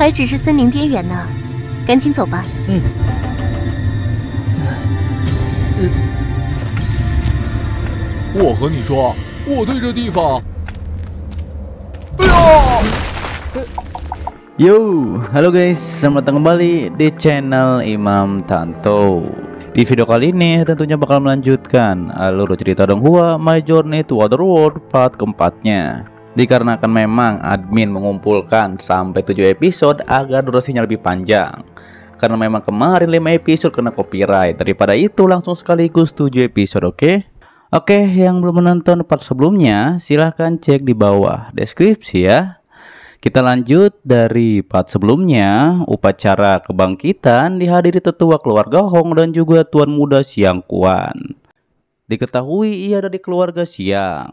还只是森林边缘呢，赶紧走吧。我和你说，我对这地方，哎呀！ Yo, halo guys, selamat datang kembali di channel Imam Tanto. Di video kali ini tentunya bakal melanjutkan alur cerita Donghua My Journey to Otherworld part keempatnya. Dikarenakan memang admin mengumpulkan sampai 7 episode agar durasinya lebih panjang. Karena memang kemarin 5 episode kena copyright. Daripada itu langsung sekaligus 7 episode, oke? Oke, yang belum menonton part sebelumnya silahkan cek di bawah deskripsi ya. Kita lanjut dari part sebelumnya. Upacara kebangkitan dihadiri tetua keluarga Hong dan juga tuan muda Siang Kuan. Diketahui ia dari keluarga Siang.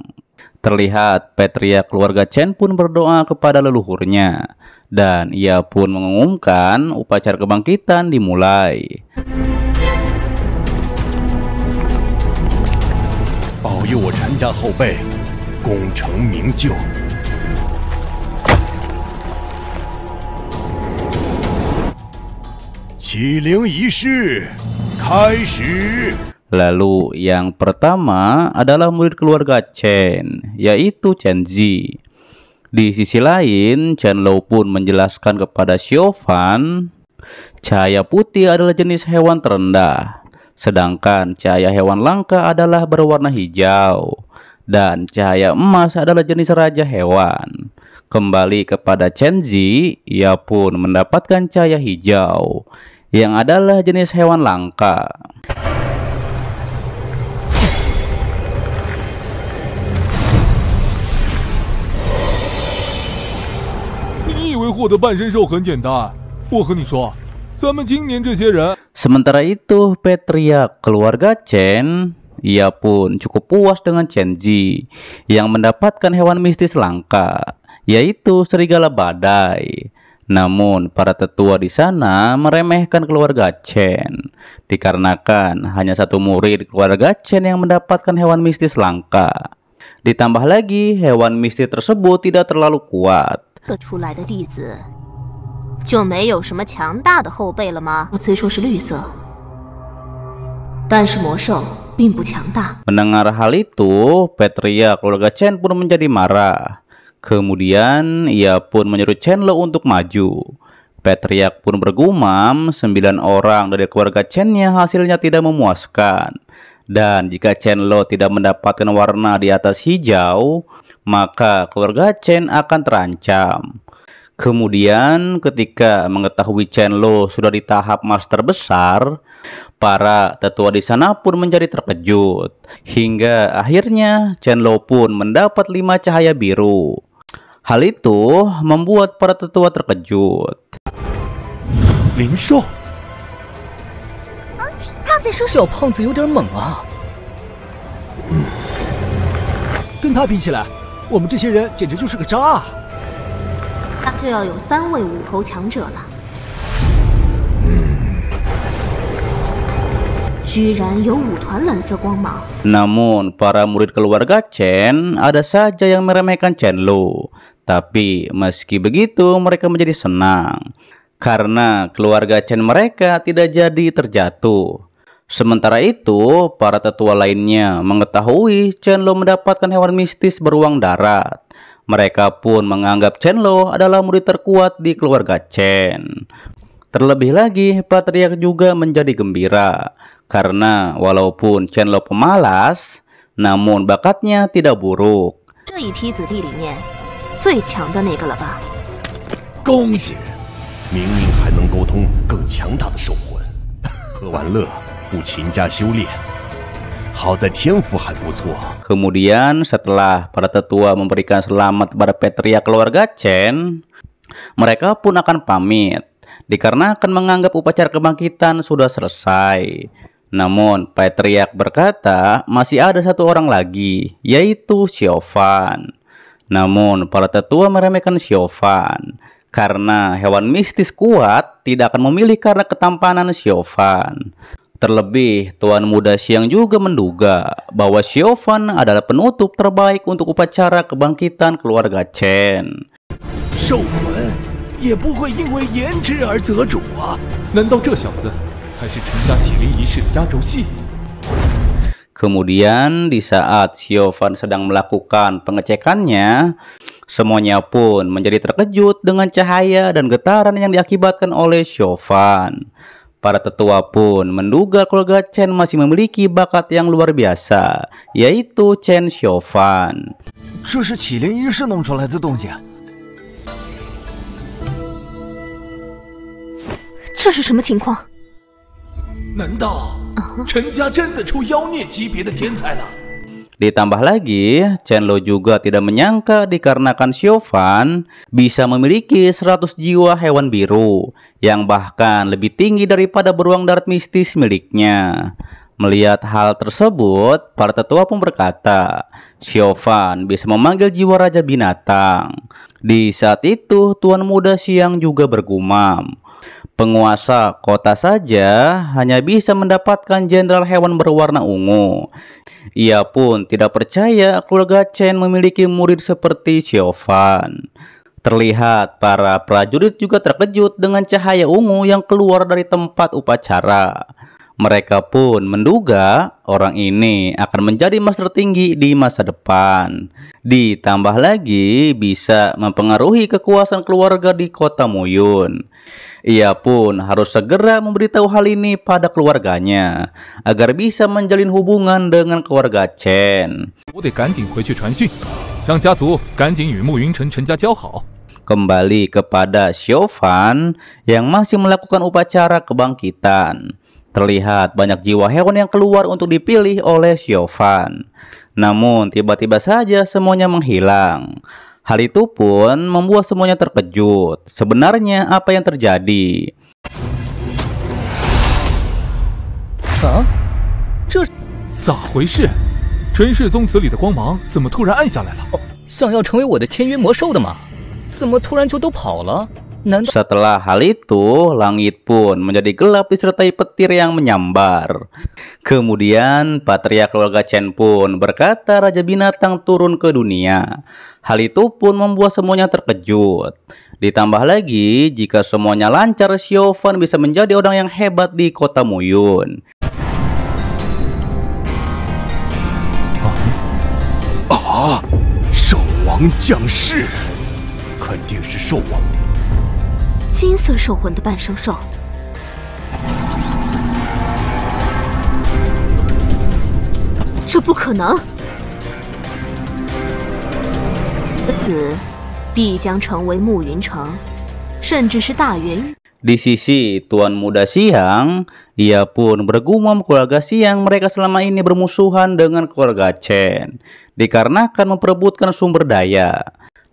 Terlihat Petria keluarga Chen pun berdoa kepada leluhurnya. Dan ia pun mengumumkan upacara kebangkitan dimulai. 保佑我陈家后辈功成名就。 起灵仪式开始。 Lalu yang pertama adalah murid keluarga Chen, yaitu Chen Zi. Di sisi lain, Chen Lo pun menjelaskan kepada Xiao Fan, cahaya putih adalah jenis hewan terendah, sedangkan cahaya hewan langka adalah berwarna hijau, dan cahaya emas adalah jenis raja hewan. Kembali kepada Chen Zi, ia pun mendapatkan cahaya hijau, yang adalah jenis hewan langka. 你以为获得半身兽很简单？我和你说，咱们今年这些人。 Sementara itu, Petria keluarga Chen, ia pun cukup puas dengan Chen Zi yang mendapatkan hewan mistis langka, yaitu serigala badai. Namun, para tetua di sana meremehkan keluarga Chen, dikarenakan hanya satu murid keluarga Chen yang mendapatkan hewan mistis langka. Ditambah lagi, hewan mistis tersebut tidak terlalu kuat. 出来的弟子就没有什么强大的后辈了吗？虽说是绿色，但是魔兽并不强大。 Mendengar hal itu, Petria keluarga Chen pun menjadi marah. Kemudian ia pun menyuruh Chen Lo untuk maju. Petria pun bergumam 9 orang dari keluarga Chen-nya hasilnya tidak memuaskan. Dan jika Chen Lo tidak mendapatkan warna di atas hijau, maka keluarga Chen akan terancam. Kemudian ketika mengetahui Chen Lo sudah di tahap master besar, para tetua di sana pun menjadi terkejut. Hingga akhirnya Chen Lo pun mendapat 5 cahaya biru. Hal itu membuat para tetua terkejut. 灵兽，胖子叔叔，小胖子有点猛啊。跟他比起来，我们这些人简直就是个渣啊！那就要有3位武侯强者了。居然有5团蓝色光芒。 Namun para murid keluarga Chen ada saja yang meremehkan Chen Lo. Tapi meski begitu mereka menjadi senang karena keluarga Chen mereka tidak jadi terjatuh. Sementara itu para tetua lainnya mengetahui Chen Lo mendapatkan hewan mistis beruang darat. Mereka pun menganggap Chen Lo adalah murid terkuat di keluarga Chen. Terlebih lagi Petria juga menjadi gembira karena walaupun Chen Lo pemalas, namun bakatnya tidak buruk. 这一批子弟里面最强的那个了吧？恭喜！明明还能沟通更强大的兽魂，喝完乐不勤加修炼，好在天赋还不错。 Kemudian setelah para tetua memberikan selamat kepada Petria keluarga Chen, mereka pun akan pamit dikarenakan menganggap upacara kebangkitan sudah selesai. Namun Petria berkata masih ada satu orang lagi, yaitu Xiao Fan. Namun para tetua meremehkan Xiao Fan karena hewan mistis kuat tidak akan memilih karena ketampanan Xiao Fan. Terlebih, Tuan Muda Siang juga menduga bahwa Xiao Fan adalah penutup terbaik untuk upacara kebangkitan keluarga Chen. 兽魂也不会因为颜值而择主啊！难道这小子才是陈家麒麟一世的压轴戏？ Kemudian di saat Siobhan sedang melakukan pengecekannya, semuanya pun menjadi terkejut dengan cahaya dan getaran yang diakibatkan oleh Siobhan. Para tetua pun menduga keluarga Chen masih memiliki bakat yang luar biasa, yaitu Chen Siobhan. 这是麒麟一世弄出来的东西。这是什么情况？难道陈家真的出妖孽级别的天才了？ Ditambah lagi, Chen Lo juga tidak menyangka dikarenakan Siobhan bisa memiliki 100 jiwa hewan biru yang bahkan lebih tinggi daripada beruang darat mistis miliknya. Melihat hal tersebut, para tetua pun berkata, Siobhan bisa memanggil jiwa raja binatang. Di saat itu, Tuan Muda Siang juga bergumam. Penguasa kota saja hanya bisa mendapatkan jenderal hewan berwarna ungu. Ia pun tidak percaya keluarga Chen memiliki murid seperti Siobhan. Terlihat para prajurit juga terkejut dengan cahaya ungu yang keluar dari tempat upacara. Mereka pun menduga orang ini akan menjadi master tertinggi di masa depan. Ditambah lagi bisa mempengaruhi kekuasaan keluarga di kota Muyun. Ia pun harus segera memberitahu hal ini pada keluarganya agar bisa menjalin hubungan dengan keluarga Chen. 我得赶紧回去传讯，让家族赶紧与慕云城陈家交好。 Kembali kepada Siobhan yang masih melakukan upacara kebangkitan. Terlihat banyak jiwa hewan yang keluar untuk dipilih oleh Siobhan. Namun tiba-tiba saja semuanya menghilang. Hal itu pun membuat semuanya terkejut. Sebenarnya apa yang terjadi? 啊，这咋回事？陈氏宗祠里的光芒怎么突然暗下来了？想要成为我的签约魔兽的吗？怎么突然就都跑了？难道 Setelah hal itu, langit pun menjadi gelap disertai petir yang menyambar. Kemudian, patria keluarga Chen pun berkata Raja Binatang turun ke dunia. Hal itu pun membuat semuanya terkejut. Ditambah lagi, jika semuanya lancar, Siobhan bisa menjadi orang yang hebat di kota Muyun. 啊！兽王降世，肯定是兽王。 金色兽魂的半生兽，这不可能！子必将成为暮云城，甚至是大元。 Di sisi Tuan Muda Siang, ia pun bergumam keluarga Siang mereka selama ini bermusuhan dengan keluarga Chen dikarenakan memperebutkan sumber daya.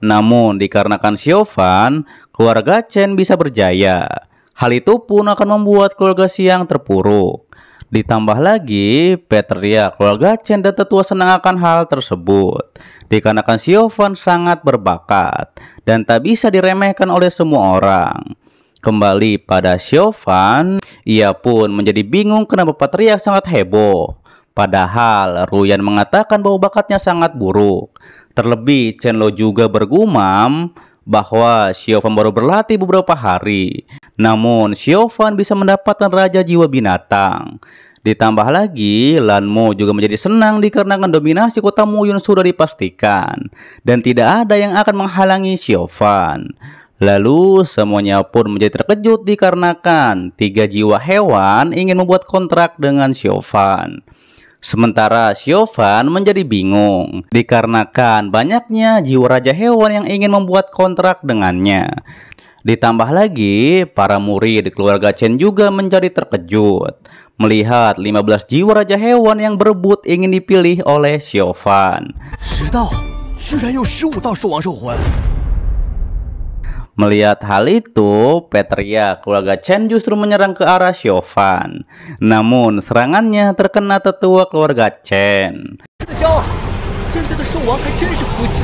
Namun dikarenakan Siobhan, keluarga Chen bisa berjaya. Hal itu pun akan membuat keluarga Siang terpuruk. Ditambah lagi, Petria, keluarga Chen dan tetua senang akan hal tersebut. Dikarenakan Siobhan sangat berbakat dan tak bisa diremehkan oleh semua orang. Kembali pada Siobhan, ia pun menjadi bingung kenapa Patria sangat heboh. Padahal Ruyan mengatakan bahwa bakatnya sangat buruk. Terlebih Chen Lo juga bergumam bahwa Siobhan baru berlatih beberapa hari. Namun Siobhan bisa mendapatkan Raja Jiwa Binatang. Ditambah lagi, Lan Mo juga menjadi senang dikarenakan dominasi kota Muyun sudah dipastikan. Dan tidak ada yang akan menghalangi Siobhan. Lalu semuanya pun menjadi terkejut dikarenakan 3 jiwa hewan ingin membuat kontrak dengan Siobhan. Sementara Siobhan menjadi bingung dikarenakan banyaknya jiwa raja hewan yang ingin membuat kontrak dengannya. Ditambah lagi, para murid keluarga Chen juga menjadi terkejut melihat 15 jiwa raja hewan yang berebut ingin dipilih oleh Siobhan. 10道，居然有15道兽王兽魂！ Melihat hal itu, Petria keluarga Chen justru menyerang ke arah Siobhan. Namun serangannya terkena tetua keluarga Chen. 肖，现在的兽王还真是肤浅。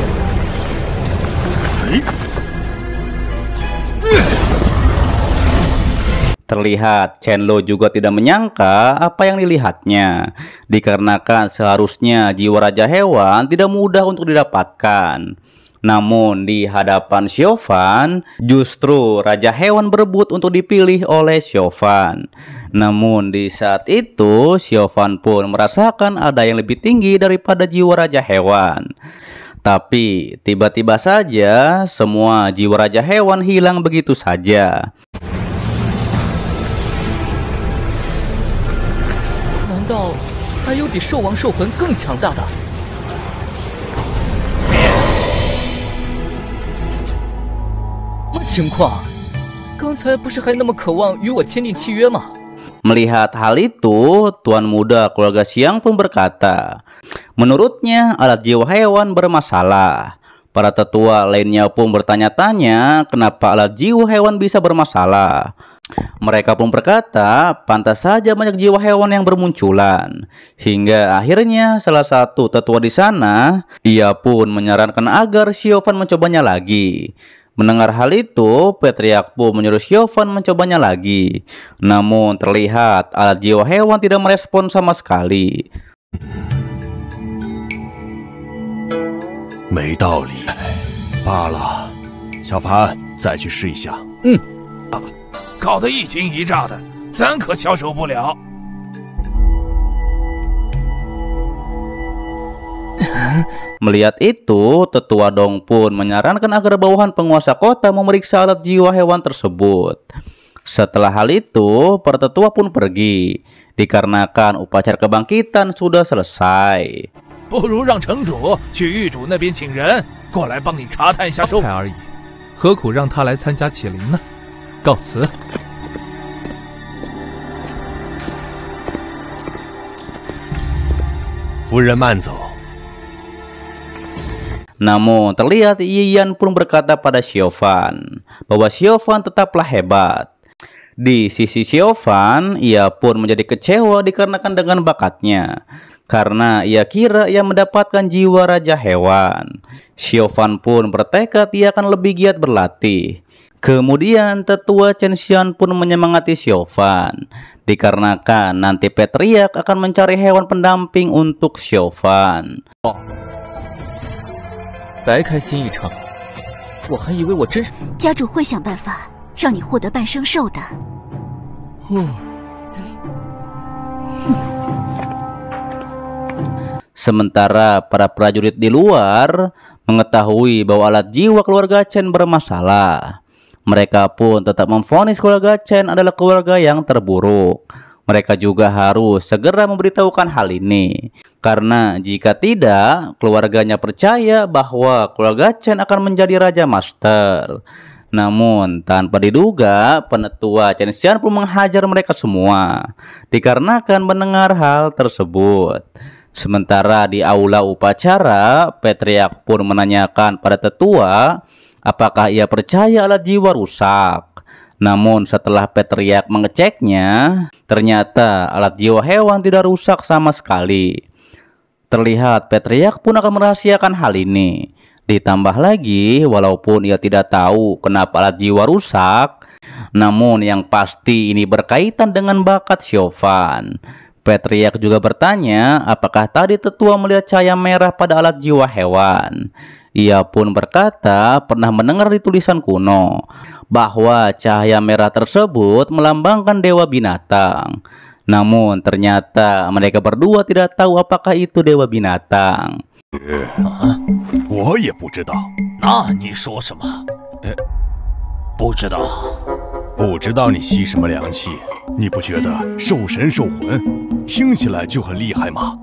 Terlihat Chen Lo juga tidak menyangka apa yang dilihatnya. Dikarenakan seharusnya jiwa raja hewan tidak mudah untuk didapatkan. Namun di hadapan Xiaofan, justru Raja Hewan berebut untuk dipilih oleh Xiaofan. Namun di saat itu, Xiaofan pun merasakan ada yang lebih tinggi daripada jiwa Raja Hewan. Tapi tiba-tiba saja, semua jiwa Raja Hewan hilang begitu saja. 难道还有比兽王兽魂更强大的？什么情况？刚才不是还那么渴望与我签订契约吗？ Melihat hal itu, Tuan Muda Keluarga Xiang pun berkata, menurutnya alat jiwa hewan bermasalah. Para tetua lainnya pun bertanya-tanya kenapa alat jiwa hewan bisa bermasalah. Mereka pun berkata, pantas saja banyak jiwa hewan yang bermunculan. Hingga akhirnya salah satu tetua di sana, ia pun menyarankan agar Xiaofan mencobanya lagi. Mendengar hal itu, Patriark pun menyuruh Xiaofan mencobanya lagi. Namun terlihat alat jiwa hewan tidak merespon sama sekali. 没道理，罢了。小凡，再去试一下。搞得一惊一乍的，咱可消受不了。 Melihat itu, tetua Dong pun menyarankan agar bawahan penguasa kota memeriksa alat jiwa hewan tersebut. Setelah hal itu, para tetua pun pergi, dikarenakan upacara kebangkitan sudah selesai. 不如让城主去狱主那边请人过来帮你查探一下收派而已，何苦让他来参加启灵呢？告辞。夫人慢走。 Namun terlihat Yiyan pun berkata pada Xiaofan bahwa Xiaofan tetaplah hebat. Di sisi Xiaofan, ia pun menjadi kecewa dikarenakan dengan bakatnya, karena ia kira ia mendapatkan jiwa Raja Hewan. Xiaofan pun bertekad ia akan lebih giat berlatih. Kemudian tetua Chen Xian pun menyemangati Xiaofan, dikarenakan nanti Patriark akan mencari hewan pendamping untuk Xiaofan. 白开心一场，我还以为我真是……家主会想办法让你获得半生兽的。Sementara para prajurit di luar mengetahui bahwa alat jiwa keluarga Chen bermasalah, mereka pun tetap memvonis keluarga Chen adalah keluarga yang terburuk. Mereka juga harus segera memberitahukan hal ini, karena jika tidak, keluarganya percaya bahwa keluarga Chen akan menjadi Raja Master. Namun, tanpa diduga, penetua Chen Xian pun menghajar mereka semua, dikarenakan mendengar hal tersebut. Sementara di aula upacara, Patriark pun menanyakan pada tetua, apakah ia percaya alat jiwa rusak. Namun setelah Patriark mengeceknya, ternyata alat jiwa hewan tidak rusak sama sekali. Terlihat Patriark pun akan merahasiakan hal ini. Ditambah lagi, walaupun ia tidak tahu kenapa alat jiwa rusak, namun yang pasti ini berkaitan dengan bakat Xiaofan. Patriark juga bertanya apakah tadi tetua melihat cahaya merah pada alat jiwa hewan. Ia pun berkata pernah mendengar di tulisan kuno bahwa cahaya merah tersebut melambangkan dewa binatang. Namun ternyata mereka berdua tidak tahu apakah itu dewa binatang. 我也不知道。那你说什么？不知道。不知道你吸什么凉气？你不觉得兽神兽魂听起来就很厉害吗？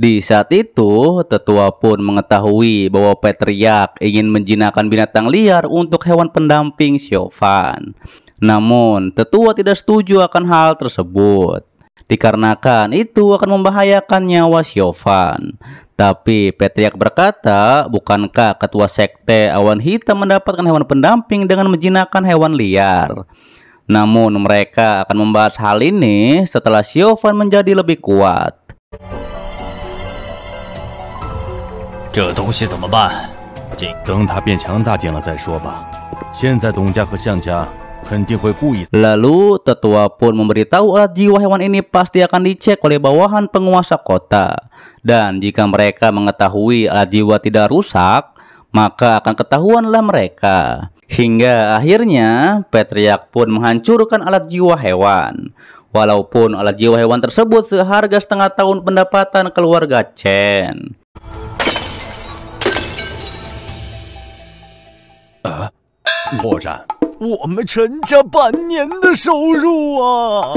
Di saat itu, tetua pun mengetahui bahwa Patriark ingin menjinakkan binatang liar untuk hewan pendamping Xiaofan. Namun, tetua tidak setuju akan hal tersebut, dikarenakan itu akan membahayakan nyawa Xiaofan. Tapi Patriark berkata, bukankah ketua sekte awan hitam mendapatkan hewan pendamping dengan menjinakkan hewan liar? Namun, mereka akan membahas hal ini setelah Xiaofan menjadi lebih kuat. 这东西怎么办？等他变强大点了再说吧。现在董家和项家肯定会故意。 Lalu tetua pun memberitahu alat jiwa hewan ini pasti akan dicek oleh bawahan penguasa kota. Dan jika mereka mengetahui alat jiwa tidak rusak, maka akan ketahuanlah mereka. Hingga akhirnya Patriark pun menghancurkan alat jiwa hewan. Walaupun alat jiwa hewan tersebut seharga setengah tahun pendapatan keluarga Chen. 破绽， 我们陈家半年的收入啊！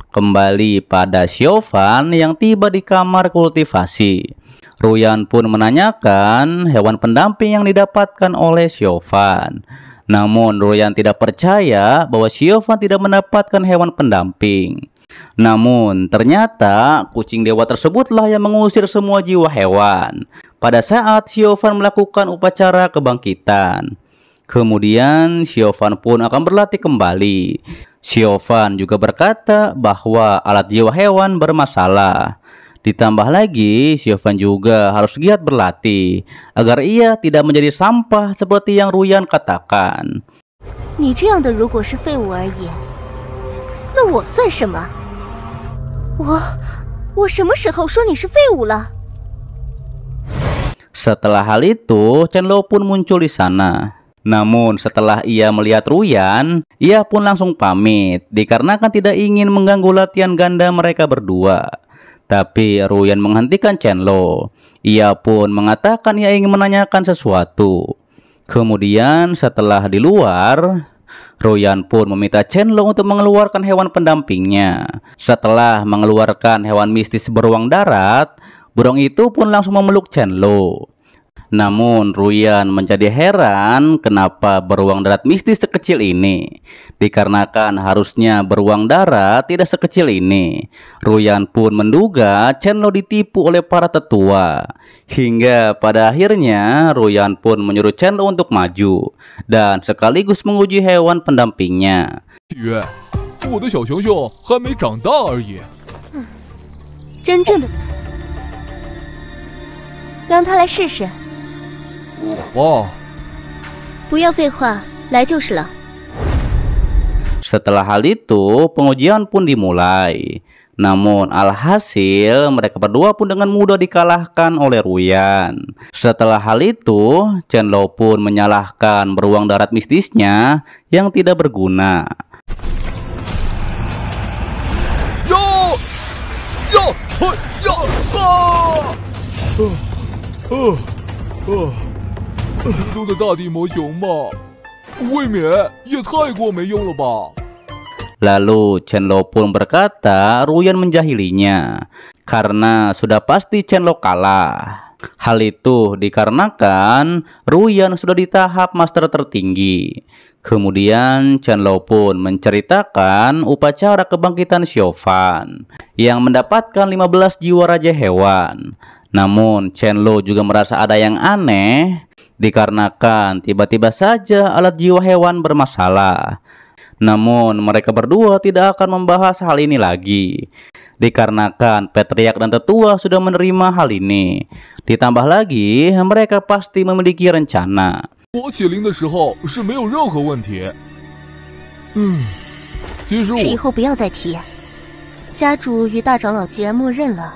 Kembali pada Xiaofan yang tiba di kamar kultivasi. Ruyan pun menanyakan hewan pendamping yang didapatkan oleh Xiaofan. Namun Ruyan tidak percaya bahwa Xiaofan tidak mendapatkan hewan pendamping. Namun ternyata kucing dewa tersebutlah yang mengusir semua jiwa hewan pada saat Xiaofan melakukan upacara kebangkitan. Kemudian Xiaofan pun akan berlatih kembali. Xiaofan juga berkata bahwa alat jiwa hewan bermasalah. Ditambah lagi, Xiaofan juga harus giat berlatih agar ia tidak menjadi sampah seperti yang Ruyan katakan. 你这样的如果是废物而已，那我算什么？我什么时候说你是废物了？ Setelah hal itu, Chenlo pun muncul di sana. Namun setelah ia melihat Ruyan, ia pun langsung pamit dikarenakan tidak ingin mengganggu latihan ganda mereka berdua. Tapi Ruyan menghentikan Chenlo. Ia pun mengatakan ia ingin menanyakan sesuatu. Kemudian setelah di luar, Ruyan pun meminta Chenlo untuk mengeluarkan hewan pendampingnya. Setelah mengeluarkan hewan mistis beruang darat, burung itu pun langsung memeluk Chenlo. Namun Ruyan menjadi heran kenapa beruang darat mistis sekecil ini. Dikarenakan harusnya beruang darat tidak sekecil ini. Ruyan pun menduga Chenlo ditipu oleh para tetua. Hingga pada akhirnya Ruyan pun menyuruh Chenlo untuk maju dan sekaligus menguji hewan pendampingnya. 月，我的小熊熊还没长大而已。真正的，让他来试试。 哇！ 不要废话，来就是了。 Setelah hal itu, pengujian pun dimulai. Namun alhasil mereka berdua pun dengan mudah dikalahkan oleh Ruyan. Setelah hal itu, Chenlo pun menyalahkan beruang darat mistisnya yang tidak berguna. Yo! Yo! Yo! Ah! 中的大地魔熊嘛，未免也太过没用了吧？ Lalu Chenlo pun berkata Ruyan menjahilinya karena sudah pasti Chenlo kalah. Hal itu dikarenakan Ruyan sudah di tahap master tertinggi. Kemudian Chenlo pun menceritakan upacara kebangkitan Xiaofan yang mendapatkan 15 jiwa raja hewan. Namun Chenlo juga merasa ada yang aneh dikarenakan tiba-tiba saja alat jiwa hewan bermasalah. Namun mereka berdua tidak akan membahas hal ini lagi dikarenakan Patriark dan tetua sudah menerima hal ini. Ditambah lagi mereka pasti memiliki rencana. 我起灵的时候是没有任何问题。其实我以后不要再提。家主与大长老既然默认了，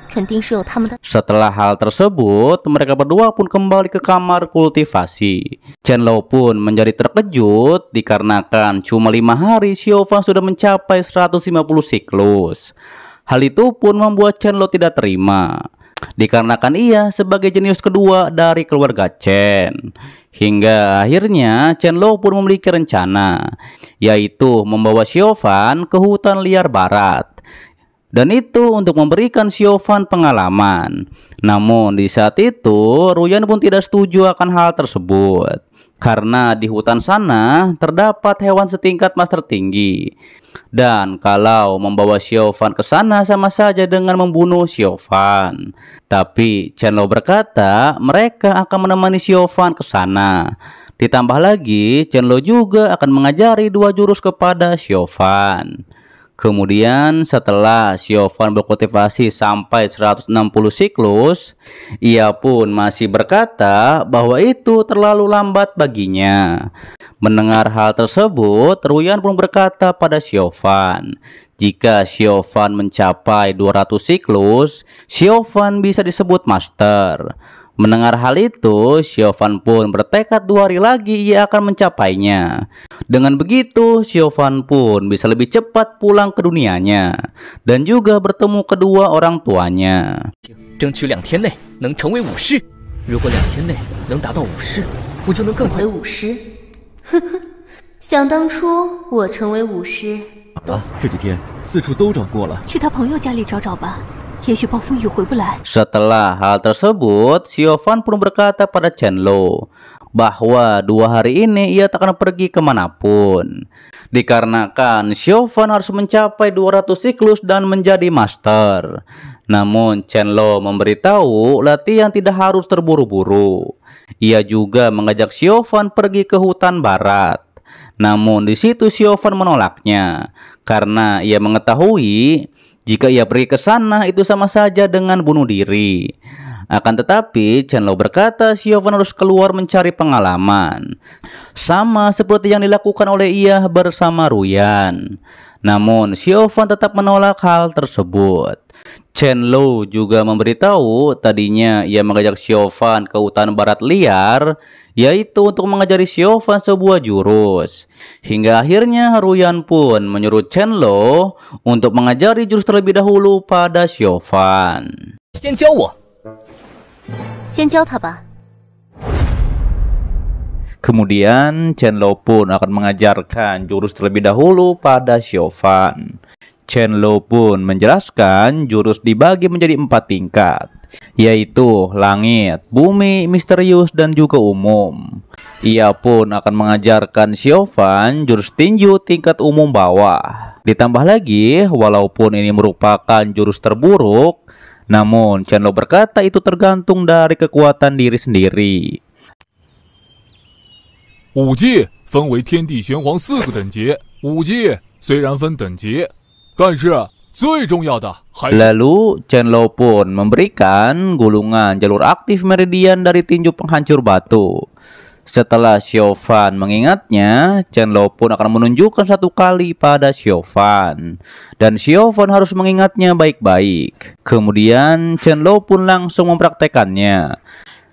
肯定是有他们的。 Setelah hal tersebut, mereka berdua pun kembali ke kamar kultivasi. Chenlo pun menjadi terkejut dikarenakan cuma 5 hari Xiaofan sudah mencapai 150 siklus. Hal itu pun membuat Chenlo tidak terima, dikarenakan ia sebagai jenius kedua dari keluarga Chen. Hingga akhirnya Chenlo pun memiliki rencana, yaitu membawa Xiaofan ke hutan liar barat. Dan itu untuk memberikan Xiaofan pengalaman. Namun di saat itu Ruyan pun tidak setuju akan hal tersebut. Karena di hutan sana terdapat hewan setingkat master tinggi. Dan kalau membawa Xiaofan ke sana sama saja dengan membunuh Xiaofan. Tapi Chenlo berkata mereka akan menemani Xiaofan ke sana. Ditambah lagi Chenlo juga akan mengajari 2 jurus kepada Xiaofan. Kemudian setelah Xiaofan berkultivasi sampai 160 siklus, ia pun masih berkata bahwa itu terlalu lambat baginya. Mendengar hal tersebut, Ruyan pun berkata pada Xiaofan, jika Xiaofan mencapai 200 siklus, Xiaofan bisa disebut master. Mendengar hal itu, Xiaofan pun bertekad 2 hari lagi ia akan mencapainya. Dengan begitu, Xiaofan pun bisa lebih cepat pulang ke dunianya dan juga bertemu kedua orang tuanya. 争取2天内能成为武士。如果2天内能达到武士，我就能更快。为武师？呵呵，想当初我成为武师。这几天四处都找过了，去他朋友家里找找吧，也许暴风雨回不来。 Setelah hal tersebut, Xiaofan pun berkata pada Chenlo bahwa 2 hari ini ia tak akan pergi kemanapun. Dikarenakan Xiaofan harus mencapai 200 siklus dan menjadi master. Namun Chenlo memberitahu latihan tidak harus terburu-buru. Ia juga mengajak Xiaofan pergi ke hutan barat. Namun di situ Xiaofan menolaknya karena ia mengetahui jika ia pergi ke sana itu sama saja dengan bunuh diri. Akan tetapi Chenlo berkata Xiaofan harus keluar mencari pengalaman, sama seperti yang dilakukan oleh ia bersama Ruyan. Namun Xiaofan tetap menolak hal tersebut. Chenlo juga memberitahu tadinya ia mengajak Xiaofan ke hutan barat liar, yaitu untuk mengajari Xiaofan sebuah jurus. Hingga akhirnya Ruyan pun menyuruh Chenlo untuk mengajari jurus terlebih dahulu pada Xiaofan. 先教我。先教他吧。 Kemudian Chenlo pun akan mengajarkan jurus terlebih dahulu pada Xiaofan. Chenlo pun menjelaskan jurus dibagi menjadi 4 tingkat, yaitu langit, bumi, misterius, dan juga umum. Ia pun akan mengajarkan Xiaofan jurus tinju tingkat umum bawah. Ditambah lagi, walaupun ini merupakan jurus terburuk, namun Chenlo berkata itu tergantung dari kekuatan diri sendiri. 武技分为天地玄黄4个等级，武技虽然分等级，但是最重要的还是 Lalu Chenlo pun memberikan gulungan jalur aktif meridian dari tinju penghancur batu. Setelah Xiaofan mengingatnya, Chenlo pun akan menunjukkan 1 kali pada Xiaofan, dan Xiaofan harus mengingatnya baik-baik. Kemudian Chenlo pun langsung mempraktekannya.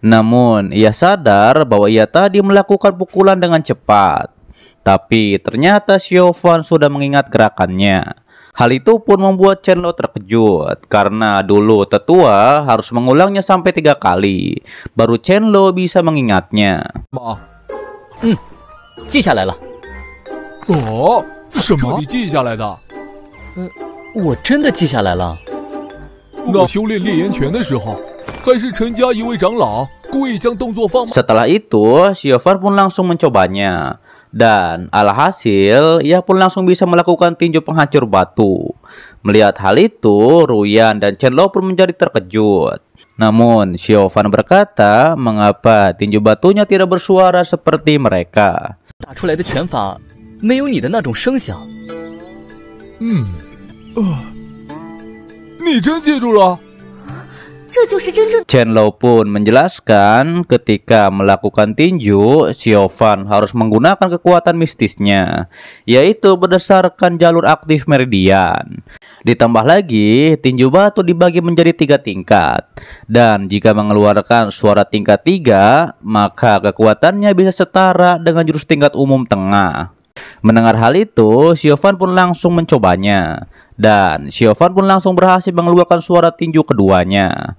Namun ia sadar bahwa ia tadi melakukan pukulan dengan cepat, tapi ternyata Xiaofan sudah mengingat gerakannya. Hal itu pun membuat Chenlo terkejut karena dulu tetua harus mengulangnya sampai 3 kali baru Chenlo bisa mengingatnya. 记下来了。哦，什么？你记下来的？我真的记下来了。那修炼烈焰拳的时候，还是陈家一位长老故意将动作放慢。 Setelah itu, Xiaofan pun langsung mencobanya. Dan alhasil, ia pun langsung bisa melakukan tinju penghancur batu. Melihat hal itu, Ruyan dan Chenlo pun menjadi terkejut. Namun, Xiaofan berkata, mengapa tinju batunya tidak bersuara seperti mereka. 打出来的拳法没有你的那种声响。你真记住了？ 这就是真正 Chenlo pun menjelaskan ketika melakukan tinju, Xiaofan harus menggunakan kekuatan mistisnya, yaitu berdasarkan jalur aktif meridian. Ditambah lagi, tinju batu dibagi menjadi 3 tingkat, dan jika mengeluarkan suara tingkat 3, maka kekuatannya bisa setara dengan jurus tingkat umum tengah. Mendengar hal itu, Xiaofan pun langsung mencobanya. Dan Xiaofan pun langsung berhasil mengeluarkan suara tinju keduanya.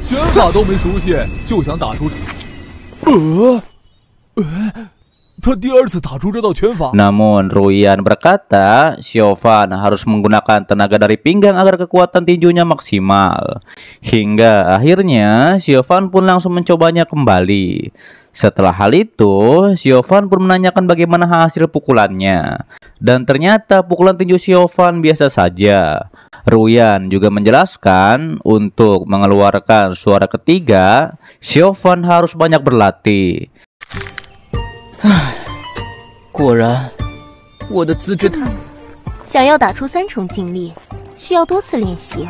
拳法都没熟悉，就想打出他第2次打出这道拳法。 Namun Ruyan berkata Xiaofan harus menggunakan tenaga dari pinggang agar kekuatan tinjunya maksimal. Hingga akhirnya Xiaofan pun langsung mencobanya kembali. Setelah hal itu, Xiaofan pun menanyakan bagaimana hasil pukulannya. Dan ternyata pukulan tinju Xiaofan biasa saja. Ruyan juga menjelaskan untuk mengeluarkan suara ketiga, Xiaofan harus banyak berlatih. 果然，我的资质太……想要打出3重劲力，需要多次练习。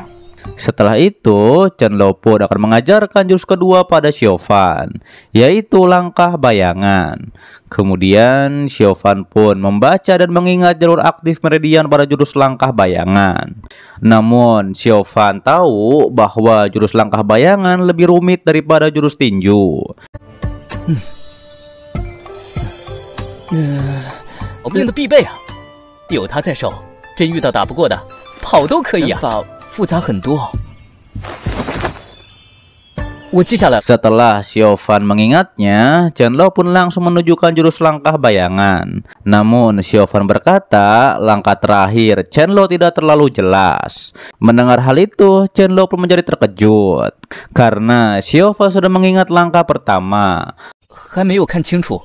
Setelah itu, Chen Lo pun akan mengajarkan jurus kedua pada Xiaofan, yaitu langkah bayangan. Kemudian Xiaofan pun membaca dan mengingat jalur aktif meridian pada jurus langkah bayangan. Namun Xiaofan tahu bahwa jurus langkah bayangan lebih rumit daripada jurus tinju. 老兵的必备啊，有他在手，真遇到打不过的，跑都可以啊。法复杂很多，我记下来。 Setelah Xiaofan mengingatnya, Chen Lo pun langsung menunjukkan jurus langkah bayangan. Namun Xiaofan berkata, langkah terakhir Chen Lo tidak terlalu jelas. Mendengar hal itu, Chen Lo pun menjadi terkejut karena Xiaofan sudah mengingat langkah pertama. 还没有看清楚。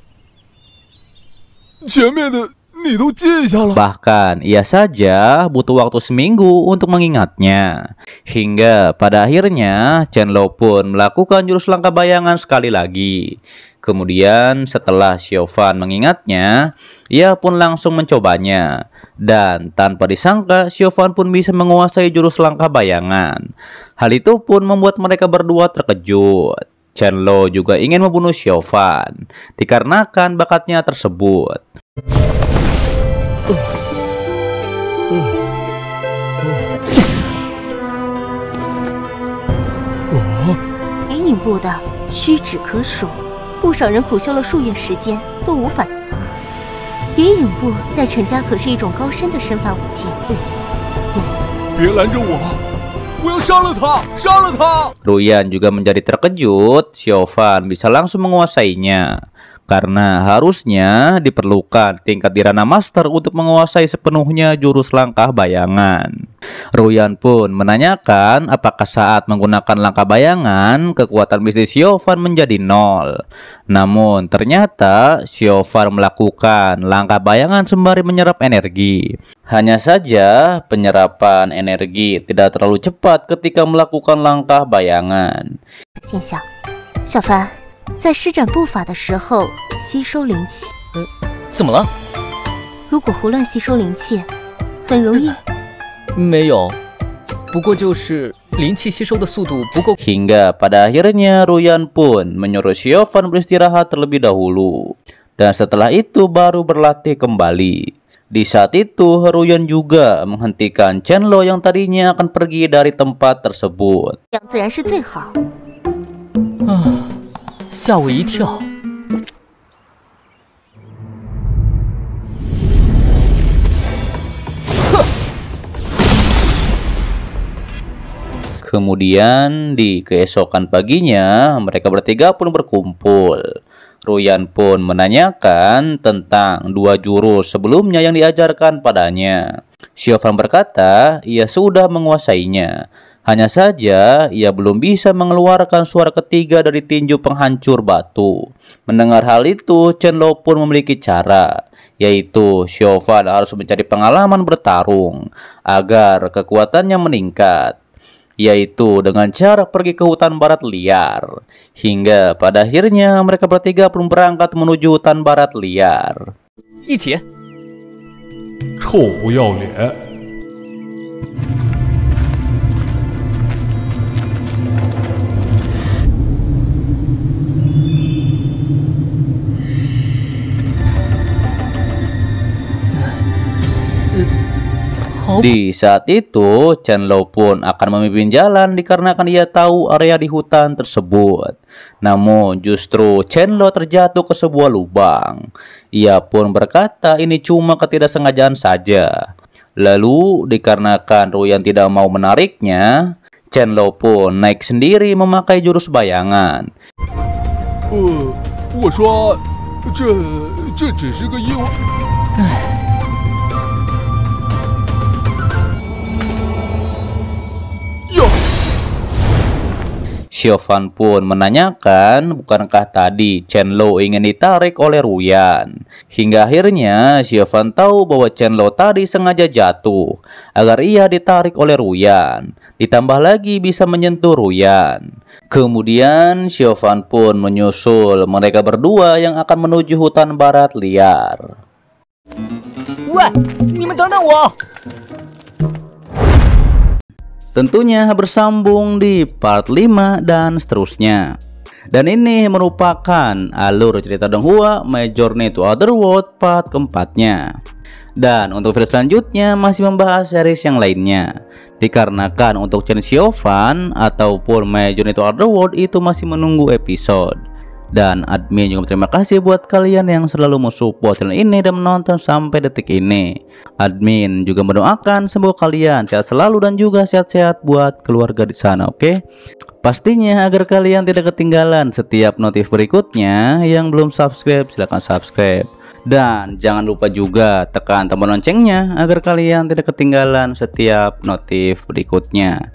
前面的你都记下了。 Bahkan ia saja butuh waktu seminggu untuk mengingatnya. Hingga pada akhirnya Chen Lo pun melakukan jurus langkah bayangan sekali lagi. Kemudian setelah Xiaofan mengingatnya, ia pun langsung mencobanya. Dan tanpa disangka Xiaofan pun bisa menguasai jurus langkah bayangan. Hal itu pun membuat mereka berdua terkejut. Chen Lo juga ingin membunuh Xiaofan dikarenakan bakatnya tersebut. 灵隐部的屈指可数，不少人苦修了数月时间都无法。蝶影部在陈家可是一种高深的身法武技。别拦着我，我要杀了他，杀了他！ Ruyan juga menjadi terkejut Xiaofan bisa langsung menguasainya. Karena harusnya diperlukan tingkat Dharana Master untuk menguasai sepenuhnya jurus langkah bayangan. Ruyan pun menanyakan apakah saat menggunakan langkah bayangan kekuatan mistis Xiaofan menjadi 0. Namun ternyata Xiaofan melakukan langkah bayangan sembari menyerap energi. Hanya saja penyerapan energi tidak terlalu cepat ketika melakukan langkah bayangan. 心想，小凡。 在施展步法的时候吸收灵气，怎么了？如果胡乱吸收灵气，很容易。没有，不过就是灵气吸收的速度不够。 Hingga pada akhirnya Ruyan pun menyuruh Xiaofan beristirahat terlebih dahulu, dan setelah itu baru berlatih kembali. Di saat itu Ruyan juga menghentikan Chen Lo yang tadinya akan pergi dari tempat tersebut. 这样自然是最好。吓我一跳！ Kemudian di keesokan paginya mereka bertiga pun berkumpul. Ruyan pun menanyakan tentang 2 jurus sebelumnya yang diajarkan padanya. Xiaofan berkata ia sudah menguasainya. Hanya saja ia belum bisa mengeluarkan suara ketiga dari tinju penghancur batu. Mendengar hal itu, Chen Lo pun memiliki cara, yaitu Xiaofan harus mencari pengalaman bertarung agar kekuatannya meningkat, yaitu dengan cara pergi ke hutan barat liar. Hingga pada akhirnya mereka bertiga pun berangkat menuju hutan barat liar. 一起。臭不要脸！ Di saat itu, Chen Lo pun akan memimpin jalan dikarenakan ia tahu area di hutan tersebut. Namun justru Chen Lo terjatuh ke sebuah lubang. Ia pun berkata ini cuma ketidaksengajaan saja. Lalu dikarenakan Ruyan tidak mau menariknya, Chen Lo pun naik sendiri memakai jurus bayangan. 我说，这只是个意外。 Xiaofan pun menanyakan bukankah tadi Chen Lo ingin ditarik oleh Ruyan. Hingga akhirnya Xiaofan tahu bahwa Chen Lo tadi sengaja jatuh agar ia ditarik oleh Ruyan. Ditambah lagi bisa menyentuh Ruyan. Kemudian Xiaofan pun menyusul mereka berdua yang akan menuju hutan barat liar. 喂，你们等等我！ tentunya bersambung di part 5 dan seterusnya. Dan ini merupakan alur cerita Donghua My Journey to Otherworld part keempatnya. Dan untuk video selanjutnya masih membahas series yang lainnya, dikarenakan untuk channel Xiaofan ataupun My Journey to Otherworld itu masih menunggu episode. Dan admin juga berterima kasih buat kalian yang selalu mensupport channel ini dan menonton sampai detik ini. Admin juga mendoakan semoga kalian sehat selalu dan juga sehat-sehat buat keluarga di sana, oke? Pastinya agar kalian tidak ketinggalan setiap notif berikutnya. Yang belum subscribe silahkan subscribe. Dan jangan lupa juga tekan tombol loncengnya agar kalian tidak ketinggalan setiap notif berikutnya.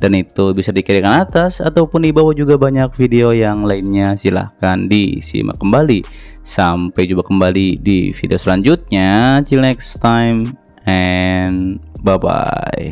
Dan itu bisa di kiri kanan atas ataupun di bawah juga banyak video yang lainnya, silahkan disimak kembali. Sampai jumpa kembali di video selanjutnya. Till next time and bye bye.